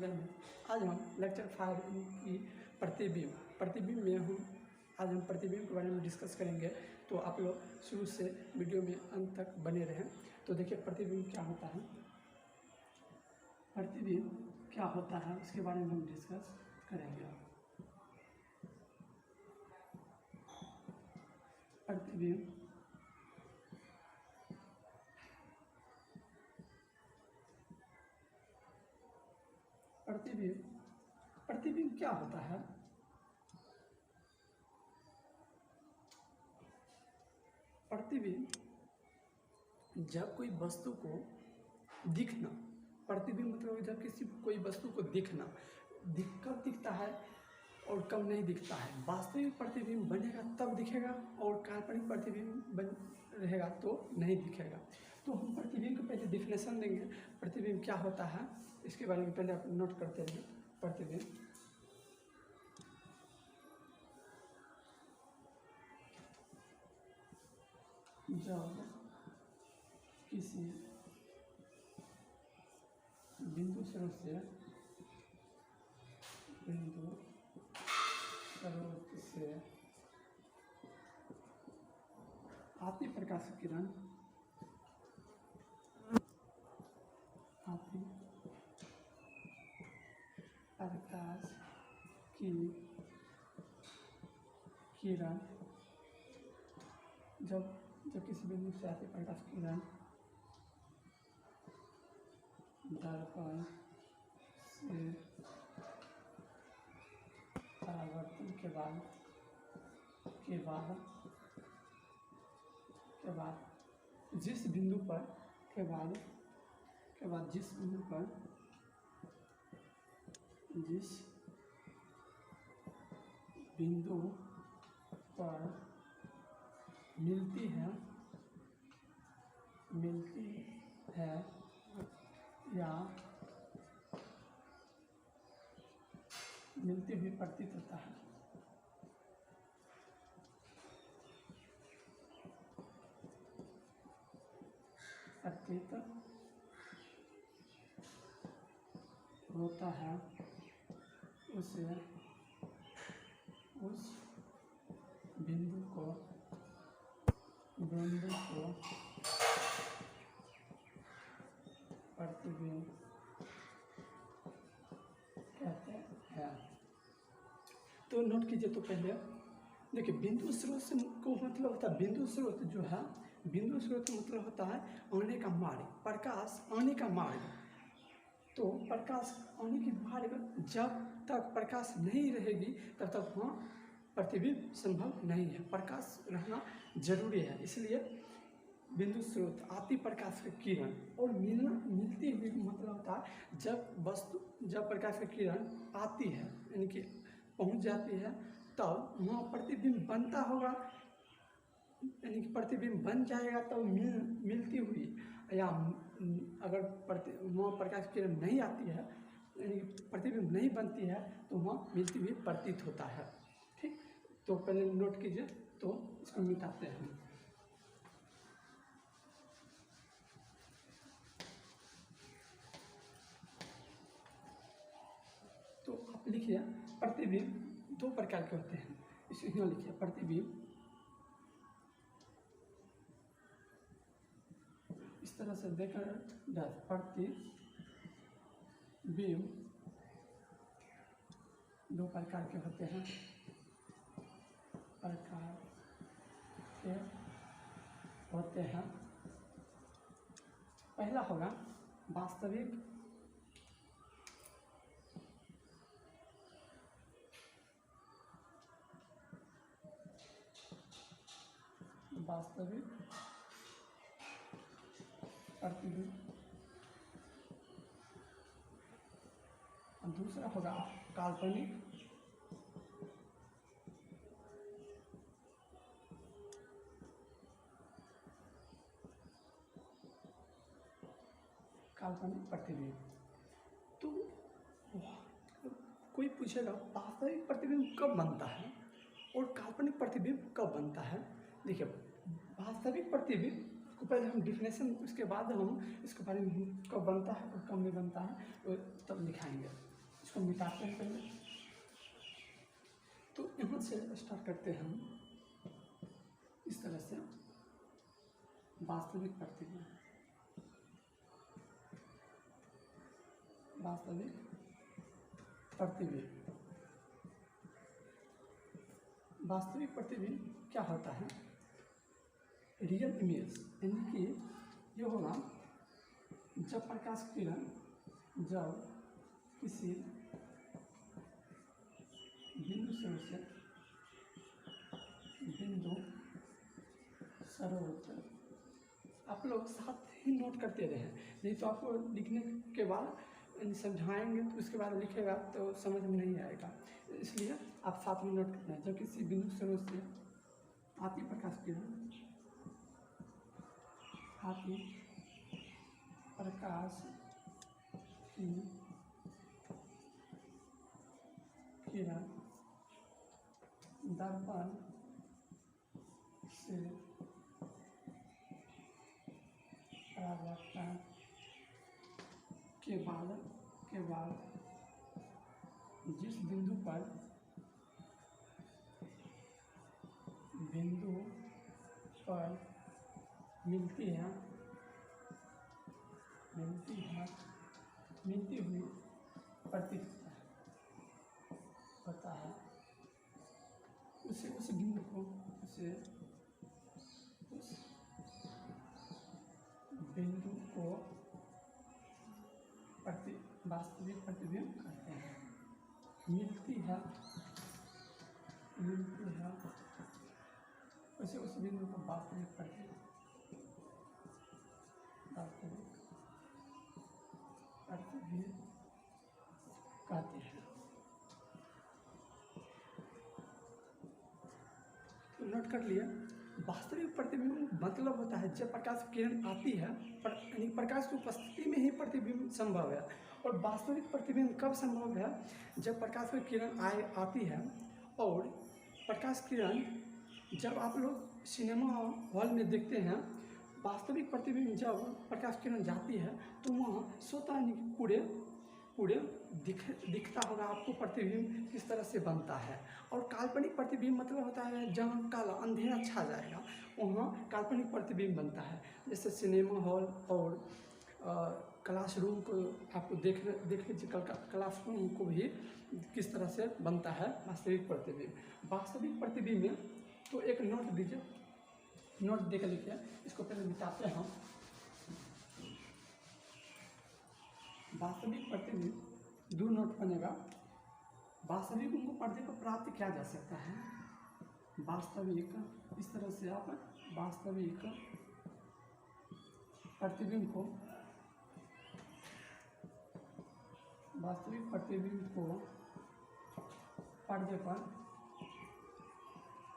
में आज हम लेक्चर 5 की प्रतिबिंब में आज हम प्रतिबिंब के बारे में डिस्कस करेंगे। तो आप लोग शुरू से वीडियो में अंत तक बने रहें। तो देखिए प्रतिबिंब क्या होता है, प्रतिबिंब क्या होता है उसके बारे में हम डिस्कस करेंगे। प्रतिबिंब क्या होता है? प्रतिबिंब जब कोई वस्तु को दिखना, प्रतिबिंब मतलब जब किसी कोई वस्तु को दिखना, कब दिखता है और कब नहीं दिखता है। वास्तविक प्रतिबिंब बनेगा तब दिखेगा और काल्पनिक प्रतिबिंब बन रहेगा तो नहीं दिखेगा। तो हम प्रतिबिंब को पहले डिफिनेशन देंगे, प्रतिबिंब क्या होता है इसके बारे में पहले आप नोट करते हैं। प्रतिबिंब जब किसी बिंदु स्रोत से आती प्रकाश किरण जब किसी बिंदु से आती प्रकाश किरण दर्पण से परावर्तन के बाद जिस बिंदु पर मिलती है या मिलती हुई प्रतीत होता है, उसे उस बिंदु को प्रतिबिंब कहते हैं। तो नोट कीजिए। तो पहले देखिए बिंदु स्रोत से को मतलब होता है, बिंदु स्रोत जो है, बिंदु स्रोत मतलब होता है आने का मार्ग, प्रकाश आने का मार्ग। तो प्रकाश आने के मार्ग, जब तक प्रकाश नहीं रहेगी तब तक वहाँ प्रतिबिंब संभव नहीं है। प्रकाश रहना जरूरी है, इसलिए बिंदु स्रोत आती प्रकाश की किरण और मिलती हुई मतलब होता है जब प्रकाश की किरण आती है यानी कि पहुंच जाती है तब वहाँ प्रतिबिंब बनता होगा, यानी कि प्रतिबिंब बन जाएगा तब मिलती हुई, या अगर वहाँ प्रकाश की किरण नहीं आती है यानी कि प्रतिबिंब नहीं बनती है तो वहाँ मिलती हुई प्रतीत होता है। ठीक, तो पहले नोट कीजिए। तो इसको मिटाते हैं। तो आप लिखिए प्रतिबिंब दो प्रकार के होते हैं, इसमें लिखिए प्रतिबिंब इस तरह से देखकर प्रतिबिंब दो प्रकार के होते हैं, पहला होगा वास्तविक प्रतिबिंब, दूसरा होगा काल्पनिक प्रतिबिंब। तो कोई पूछेगा वास्तविक प्रतिबिंब कब बनता है और काल्पनिक प्रतिबिंब कब बनता है। देखिए वास्तविक प्रतिबिंब को पहले हम डिफिनेशन, उसके बाद हम इसके बारे में कब बनता है और कब नहीं बनता है तो तब दिखाएंगे। इसको मिटाते हैं पहले। तो यहाँ से स्टार्ट करते हैं हम इस तरह से वास्तविक प्रतिबिंब। वास्तविक प्रतिबिंब, वास्तविक प्रतिबिंब क्या होता है? रियल इमेज, यानी कि ये होगा जब प्रकाश किरण जब किसी बिंदु से बिंदु स्रोत, आप लोग साथ ही नोट करते रहे, नहीं तो आपको लिखने के बाद समझाएंगे तो उसके बाद लिखेगा तो समझ में नहीं आएगा, इसलिए आप साथ में नोट करते हैं। जब किसी बिंदु स्रोत से आती प्रकाश किरण, आती प्रकाश की किरण दर्पण से परावर्तन के बाद जिस बिंदु पर मिलती हुई प्रतीत होता है, उस बिंदु को उस बिंदु को वास्तविक प्रतिबिंब कहते हैं। मिलती है उस बिंदु को वास्तविक प्रतिबिंब कहते हैं। तो नोट कर लिया, वास्तविक प्रतिबिंब मतलब होता है जब प्रकाश किरण आती है, यानी प्रकाश की उपस्थिति में ही प्रतिबिंब संभव है। और वास्तविक प्रतिबिंब कब संभव है? जब प्रकाश की किरण आती है, और प्रकाश किरण जब आप लोग सिनेमा हॉल में देखते हैं, वास्तविक प्रतिबिंब जब प्रकाश किरण जाती है तो वहाँ स्वतः पूरे दिखता होगा आपको प्रतिबिंब किस तरह से बनता है। और काल्पनिक प्रतिबिंब मतलब होता है जहाँ काला अंधेरा छा जाएगा, वहाँ काल्पनिक प्रतिबिंब बनता है। जैसे सिनेमा हॉल और क्लासरूम को आपको देख लीजिए, क्लासरूम को भी किस तरह से बनता है वास्तविक प्रतिबिंब। वास्तविक प्रतिबिंब में तो एक नोट दीजिए, नोट देकर लिखिए, इसको पहले मिटाते हैं हम। वास्तविक प्रतिबिंब 2 नोट बनेगा। वास्तविक को पर्दे पर प्राप्त किया जा सकता है। वास्तविक, इस तरह से आप वास्तविक प्रतिबिंब को पर्दे पर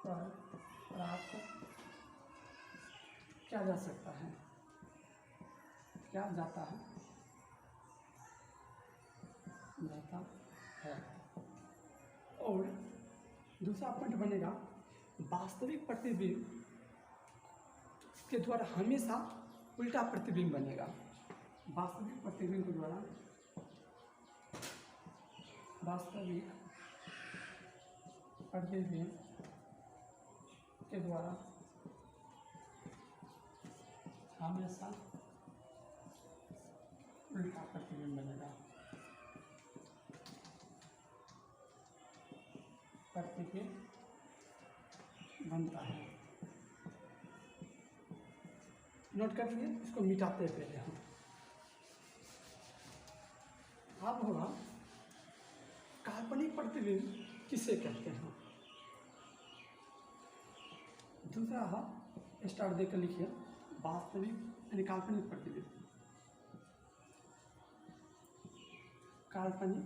प्राप्त किया जा सकता है, क्या जाता है और दूसरा पॉइंट बनेगा, वास्तविक प्रतिबिंब के द्वारा हमेशा उल्टा प्रतिबिंब बनेगा। वास्तविक प्रतिबिंब के द्वारा वास्तविक प्रतिबिंब के द्वारा हमेशा उल्टा प्रतिबिंब बनेगा। प्रतिबिंब बनता है। नोट कर लिए, इसको मिटाते हैं पहले हम। अब होगा काल्पनिक प्रतिबिंब किसे कहते हैं। दूसरा है, स्टार्ट देकर लिखिए, वास्तविक यानी काल्पनिक प्रतिबिंब। काल्पनिक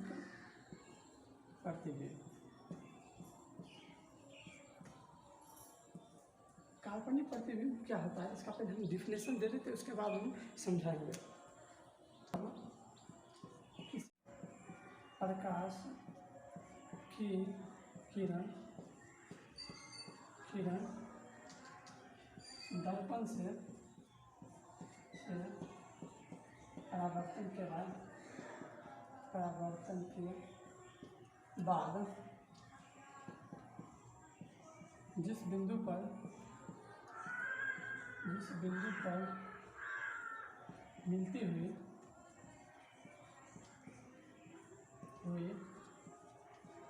प्रतिबिंब, काल्पनिक प्रतिबिंब क्या होता है, इसका पहले हम डिफिनेशन दे देते, उसके बाद हम समझाएंगे। प्रकाश की किरण दर्पण से परावर्तन के बाद परावर्तन के बाद जिस बिंदु पर मिलती हुई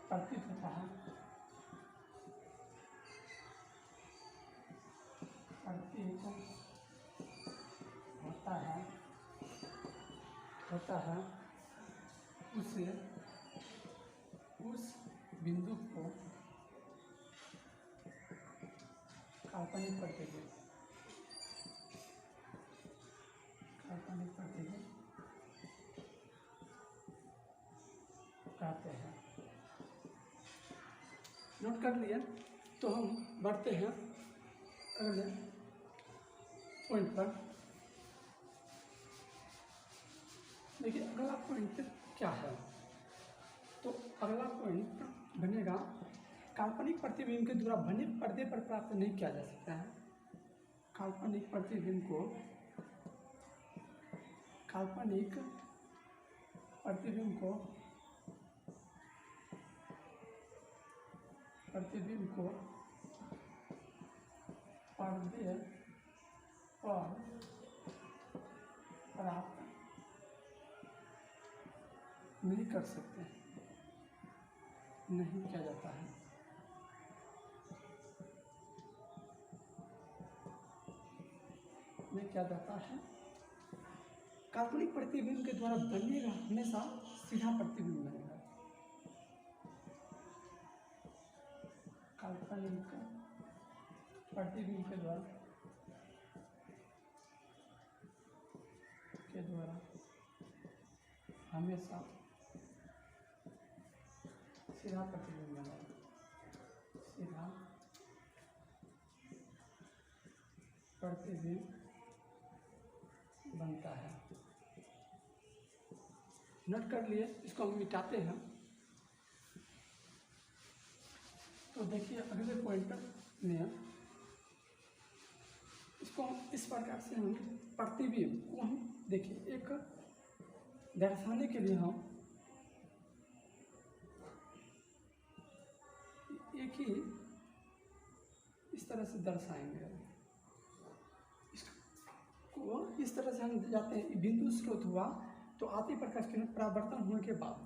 प्रतीत होता है, उस बिंदु को काल्पनिक प्रतिबिंब कहते हैं। नोट कर लिया। तो हम बढ़ते हैं अगले पॉइंट पर। देखिए अगला पॉइंट क्या है। तो अगला पॉइंट बनेगा काल्पनिक प्रतिबिंब के द्वारा बने पर्दे पर प्राप्त नहीं किया जा सकता है। काल्पनिक प्रतिबिंब को पर्दे पर प्राप्त नहीं कर सकते, नहीं किया जाता है। नहीं किया जाता है। काल्पनिक प्रतिबिंब के द्वारा बनेगा हमेशा सीधा प्रतिबिंब बनेगा। काल्पनिक प्रतिबिंब के द्वारा हमेशा सीधा प्रतिबिंब बनेगा। सीधा प्रतिबिंब बनता है। नोट कर लिए। इसको हम मिटाते हैं। तो देखिए अगले पॉइंट में इसको हम इस प्रकार से हम प्रतिबिंब को हम देखिए एक दर्शाने के लिए हम एक ही इस तरह से दर्शाएंगे। इसको इस तरह से हम जाते हैं। बिंदु स्रोत हुआ तो आती प्रकाश किरण परावर्तन होने के बाद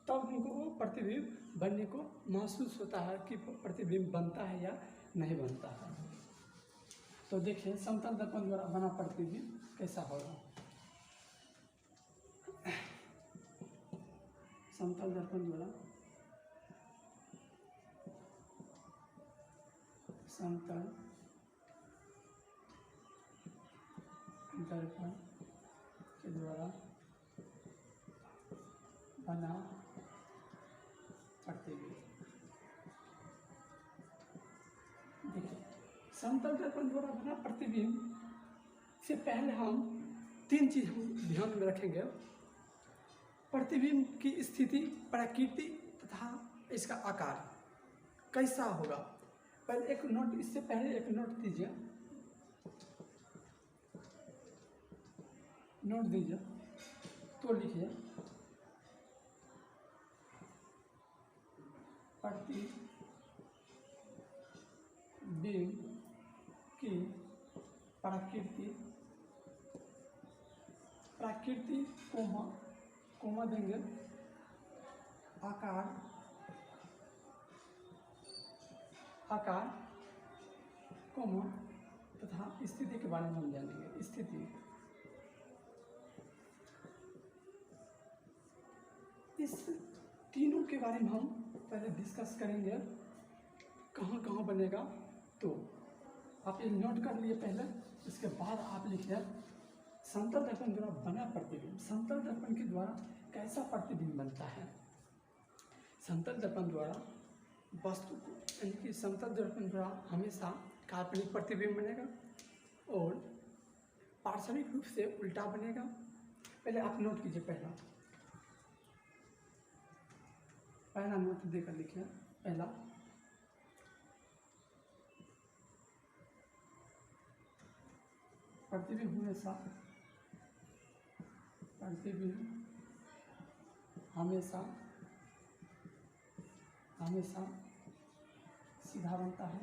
तब हमको वो प्रतिबिंब बनने को महसूस होता है कि प्रतिबिंब बनता है या नहीं बनता है। तो देखिए समतल दर्पण द्वारा बना प्रतिबिंब कैसा होगा। समतल दर्पण द्वारा के द्वारा बना प्रतिबिंब। देखिए समतल दर्पण द्वारा बना प्रतिबिंब से पहले हम तीन चीज हम ध्यान में रखेंगे। प्रतिबिंब की स्थिति, प्रकृति तथा इसका आकार कैसा होगा। पहले एक नोट, इससे पहले एक नोट दीजिए। नोट दीजिए तो लिखिए प्रतिबिंब की प्रकृति कोमा देंगे आकार कोमा तथा स्थिति के बारे में हम जानेंगे। स्थिति, इस तीनों के बारे में हम पहले डिस्कस करेंगे कहाँ कहाँ बनेगा। तो आप ये नोट कर लिए पहले। इसके बाद आप लिखिए समतल दर्पण द्वारा बना प्रतिबिंब। समतल दर्पण के द्वारा कैसा प्रतिबिंब बनता है। समतल दर्पण द्वारा वस्तु को यानी कि समतल दर्पण द्वारा हमेशा काल्पनिक प्रतिबिंब बनेगा और पार्श्विक रूप से उल्टा बनेगा। पहले आप नोट कीजिए। पहला नोट देकर लिखिए। पहला प्रतिबिंब हमेशा हमेशा सीधा बनता है,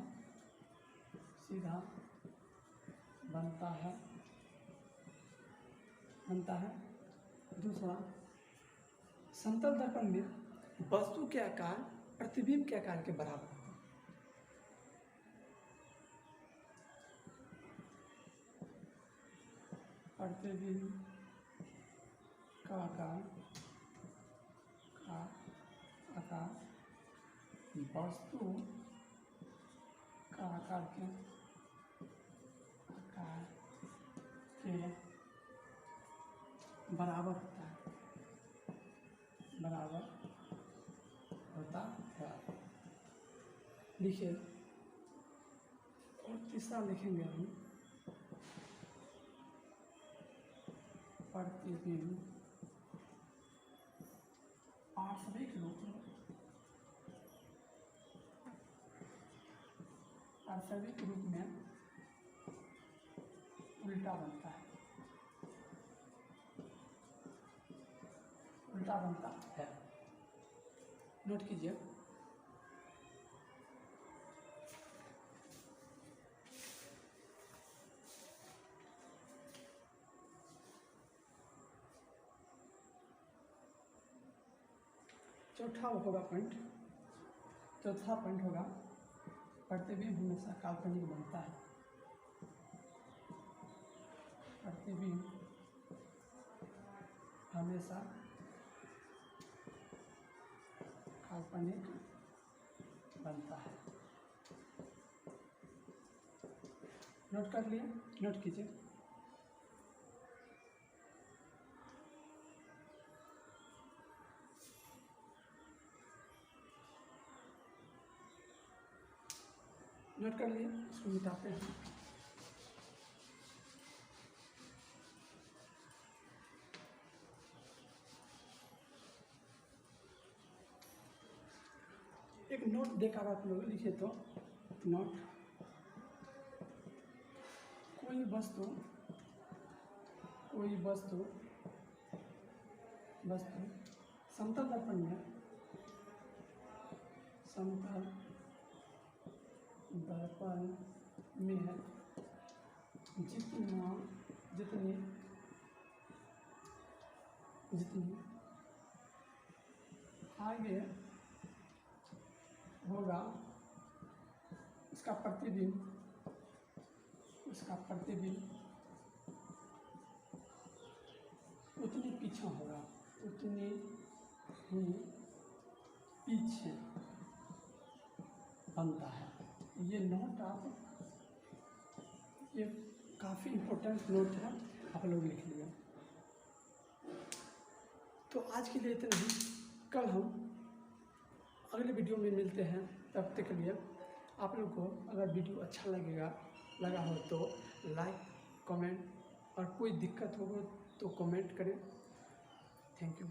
सीधा बनता है। दूसरा, समतल दर्पण में वस्तु के आकार प्रतिबिंब के आकार के बराबर होता है। प्रतिबिंब का आकार वस्तु का आकार के बराबर होता है। लिखिए, और तीसरा लिखेंगे हम प्रतिबिंब पार्श्विक रूप में उल्टा बनता है। नोट कीजिए। चौथा पॉइंट होगा प्रतिबिंब हमेशा काल्पनिक बनता है। प्रतिबिंब हमेशा काल्पनिक बनता है। नोट कर लिए? नोट कीजिए। नोट कर लिए? इसको मिटाते हैं। एक नोट देकर आप लोग लिखे तो नोट, कोई वस्तु समतल दर्पण में जितनी आगे होगा उसका प्रतिबिंब उतनी पीछे होगा, उतनी ही पीछे बनता है। ये नोट ये काफ़ी इम्पोर्टेंट नोट है, आप लोग लिख लिया। तो आज के लिए इतना ही। कल हम अगले वीडियो में मिलते हैं। तब तक के लिए आप लोग को अगर वीडियो अच्छा लगा हो तो लाइक, कमेंट, और कोई दिक्कत हो तो कमेंट करें। Thank you.